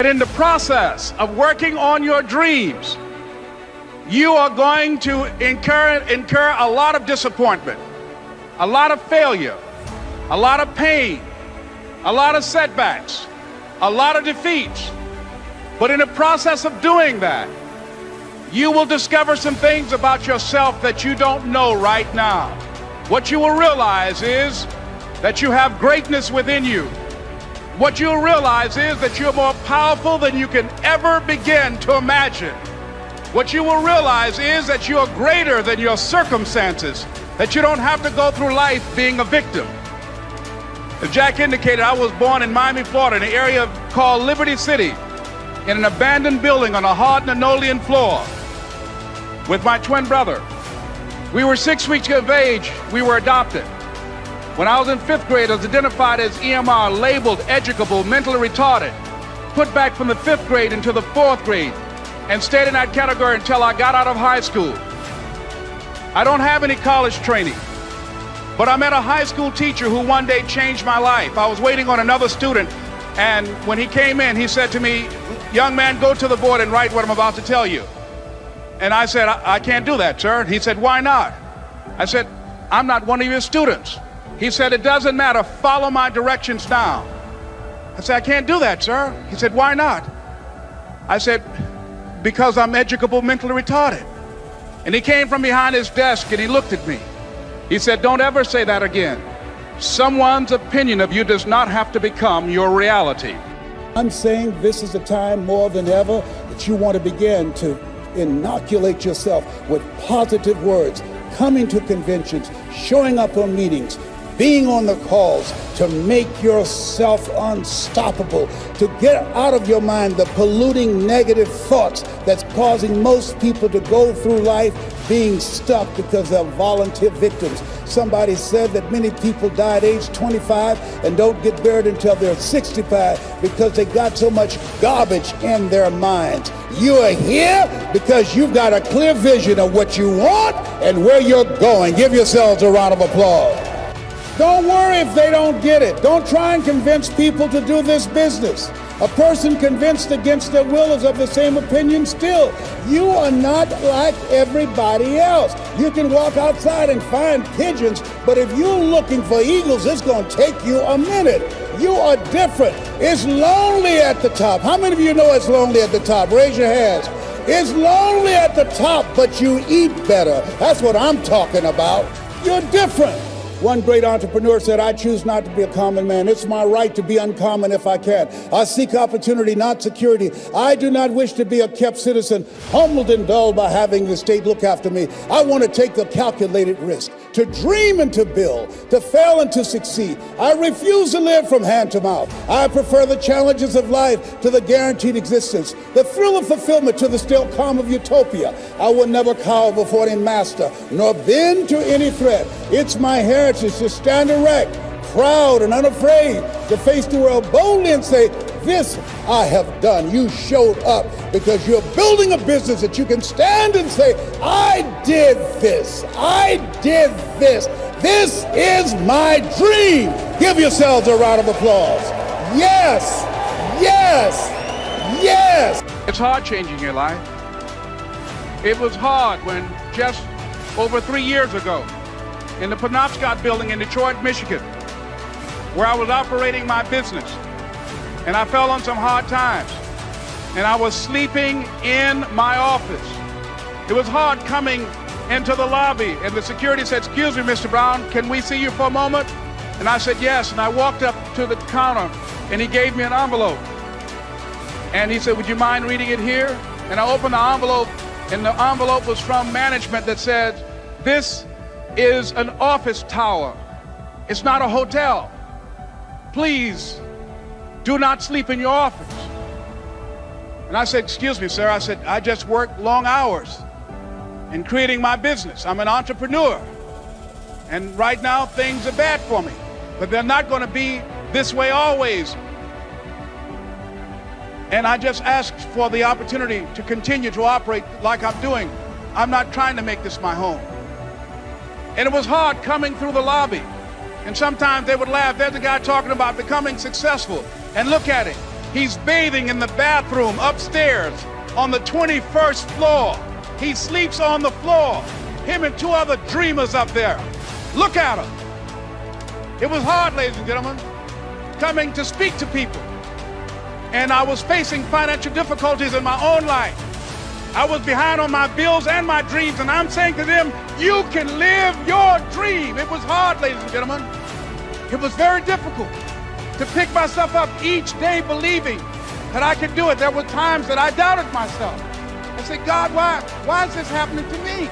that in the process of working on your dreams, you are going to incur a lot of disappointment, a lot of failure, a lot of pain, a lot of setbacks, a lot of defeats. But in the process of doing that, you will discover some things about yourself that you don't know right now. What you will realize is that you have greatness within you. What you'll realize is that you're more powerful than you can ever begin to imagine. What you will realize is that you're greater than your circumstances, that you don't have to go through life being a victim. As Jack indicated, I was born in Miami, Florida, in an area called Liberty City, in an abandoned building on a hard linoleum floor with my twin brother. We were 6 weeks of age, we were adopted. When I was in 5th grade, I was identified as EMR, labeled educable, mentally retarded, put back from the 5th grade into the 4th grade, and stayed in that category until I got out of high school. I don't have any college training, but I met a high school teacher who one day changed my life. I was waiting on another student, and when he came in, he said to me, "Young man, go to the board and write what I'm about to tell you." And I said, I can't do that, sir. He said, "Why not?" I said, "I'm not one of your students." He said, "It doesn't matter, follow my directions now." I said, "I can't do that, sir." He said, "Why not?" I said, "Because I'm educable, mentally retarded." And he came from behind his desk and he looked at me. He said, "Don't ever say that again. Someone's opinion of you does not have to become your reality." I'm saying this is a time more than ever that you want to begin to inoculate yourself with positive words, coming to conventions, showing up on meetings, being on the calls, to make yourself unstoppable, to get out of your mind the polluting negative thoughts that's causing most people to go through life being stuck because they're volunteer victims. Somebody said that many people die at age 25 and don't get buried until they're 65 because they got so much garbage in their minds. You are here because you've got a clear vision of what you want and where you're going. Give yourselves a round of applause. Don't worry if they don't get it. Don't try and convince people to do this business. A person convinced against their will is of the same opinion still. You are not like everybody else. You can walk outside and find pigeons, but if you're looking for eagles, it's going to take you a minute. You are different. It's lonely at the top. How many of you know it's lonely at the top? Raise your hands. It's lonely at the top, but you eat better. That's what I'm talking about. You're different. One great entrepreneur said, "I choose not to be a common man. It's my right to be uncommon if I can. I seek opportunity, not security. I do not wish to be a kept citizen, humbled and dulled by having the state look after me. I want to take the calculated risk, to dream and to build, to fail and to succeed. I refuse to live from hand to mouth. I prefer the challenges of life to the guaranteed existence, the thrill of fulfillment to the still calm of utopia. I will never cower before any master, nor bend to any threat. It's my heritage to stand erect, proud and unafraid, to face the world boldly and say, this I have done." You showed up because you're building a business that you can stand and say, "I did this. I did this. This is my dream." Give yourselves a round of applause. Yes, yes, yes. It's hard changing your life. It was hard when just over 3 years ago, in the Penobscot building in Detroit, Michigan, where I was operating my business, and I fell on some hard times, and I was sleeping in my office. It was hard coming into the lobby, and the security said, "Excuse me, Mr. Brown, can we see you for a moment?" And I said, "Yes," and I walked up to the counter, and he gave me an envelope. And he said, "Would you mind reading it here?" And I opened the envelope, and the envelope was from management that said, "This is an office tower. It's not a hotel. Please do not sleep in your office." And I said, "Excuse me, sir." I said, "I just work long hours in creating my business. I'm an entrepreneur. And right now things are bad for me, but they're not going to be this way always. And I just asked for the opportunity to continue to operate like I'm doing. I'm not trying to make this my home." And it was hard coming through the lobby. And sometimes they would laugh. There's a guy talking about becoming successful. And look at it. He's bathing in the bathroom upstairs on the 21st floor. He sleeps on the floor. Him and two other dreamers up there. Look at him. It was hard, ladies and gentlemen, coming to speak to people. And I was facing financial difficulties in my own life. I was behind on my bills and my dreams, and I'm saying to them, you can live your dream. It was hard, ladies and gentlemen. It was very difficult to pick myself up each day believing that I could do it. There were times that I doubted myself. I said, God, why is this happening to me?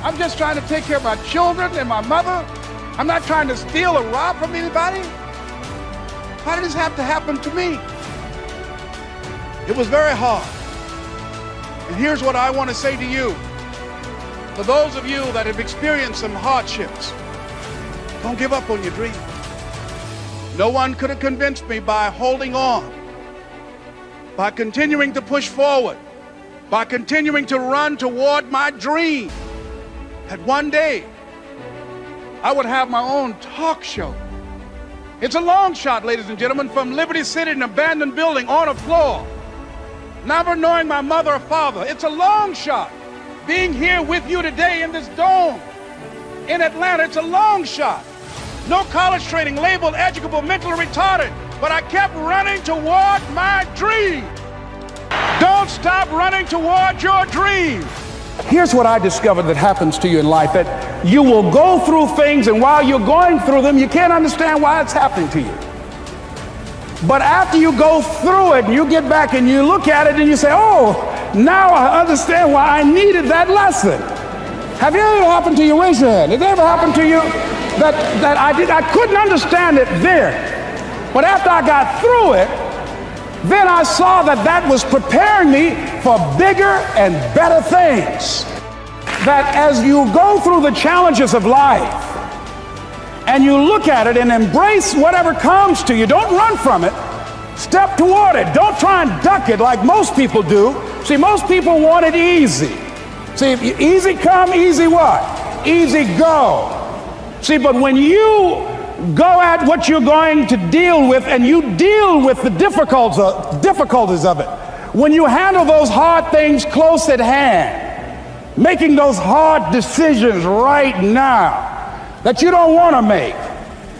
I'm just trying to take care of my children and my mother. I'm not trying to steal or rob from anybody. Why did this have to happen to me? It was very hard. And here's what I want to say to you. For those of you that have experienced some hardships, don't give up on your dream. No one could have convinced me by holding on, by continuing to push forward, by continuing to run toward my dream, that one day I would have my own talk show. It's a long shot, ladies and gentlemen, from Liberty City, an abandoned building on a floor, never knowing my mother or father. It's a long shot. Being here with you today in this dome in Atlanta, it's a long shot. No college training, labeled educable, mentally retarded, but I kept running toward my dream. Don't stop running toward your dream. Here's what I discovered that happens to you in life, that you will go through things, and while you're going through them, you can't understand why it's happening to you. But after you go through it and you get back and you look at it and you say, oh, now I understand why I needed that lesson. Have you ever happened to you? Raise your hand. Has it ever happened to you that I couldn't understand it then, but after I got through it, then I saw that was preparing me for bigger and better things. That as you go through the challenges of life and you look at it and embrace whatever comes to you, don't run from it. Step toward it. Don't try and duck it like most people do. See, most people want it easy. See, easy come, easy what? Easy go. See, but when you go at what you're going to deal with and you deal with the difficulties of it, when you handle those hard things close at hand, making those hard decisions right now that you don't want to make,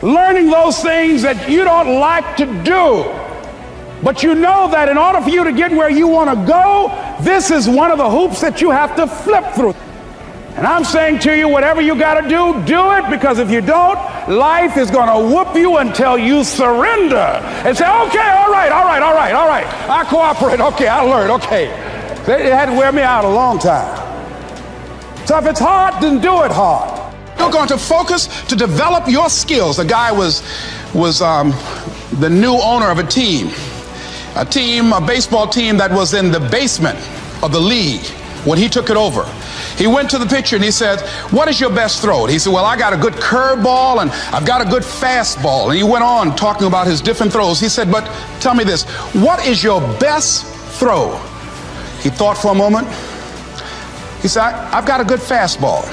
learning those things that you don't like to do, but you know that in order for you to get where you want to go, this is one of the hoops that you have to flip through. And I'm saying to you, whatever you got to do, do it, because if you don't, life is going to whoop you until you surrender and say, okay, all right, I cooperate, okay, I learned, okay. It had to wear me out a long time. So if it's hard, then do it hard. You're going to focus to develop your skills. The guy was the new owner of a baseball team that was in the basement of the league when he took it over. He went to the pitcher and he said, what is your best throw? He said, well, I got a good curveball and I've got a good fastball. And he went on talking about his different throws. He said, but tell me this, what is your best throw? He thought for a moment. He said, I've got a good fastball.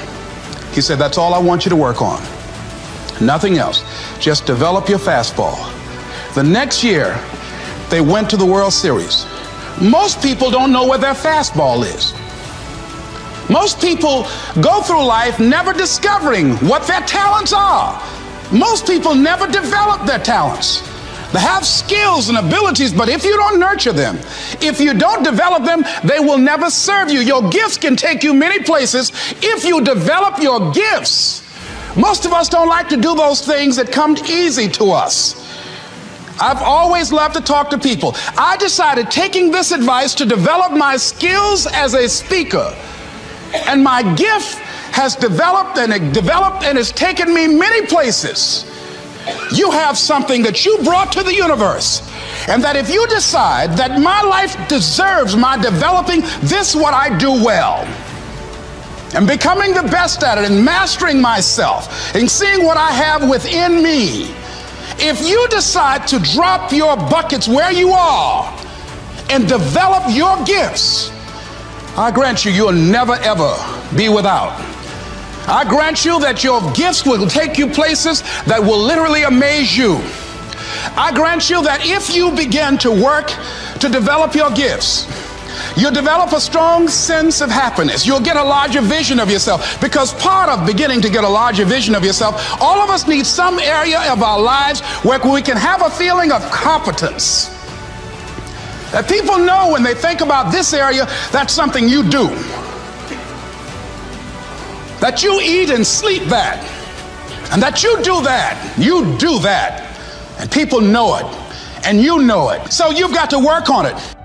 He said, that's all I want you to work on. Nothing else. Just develop your fastball. The next year, they went to the World Series. Most people don't know where their fastball is. Most people go through life never discovering what their talents are. Most people never develop their talents. They have skills and abilities, but if you don't nurture them, if you don't develop them, they will never serve you. Your gifts can take you many places if you develop your gifts. Most of us don't like to do those things that come easy to us. I've always loved to talk to people. I decided, taking this advice, to develop my skills as a speaker. And my gift has developed and it's taken me many places. You have something that you brought to the universe, and that if you decide that my life deserves my developing this, what I do well, and becoming the best at it, and mastering myself, and seeing what I have within me, if you decide to drop your buckets where you are and develop your gifts, I grant you, you'll never ever be without. I grant you that your gifts will take you places that will literally amaze you. I grant you that if you begin to work to develop your gifts, you'll develop a strong sense of happiness. You'll get a larger vision of yourself, because part of beginning to get a larger vision of yourself, all of us need some area of our lives where we can have a feeling of competence. That people know when they think about this area, that's something you do. That you eat and sleep that. And that you do that. You do that. And people know it. And you know it. So you've got to work on it.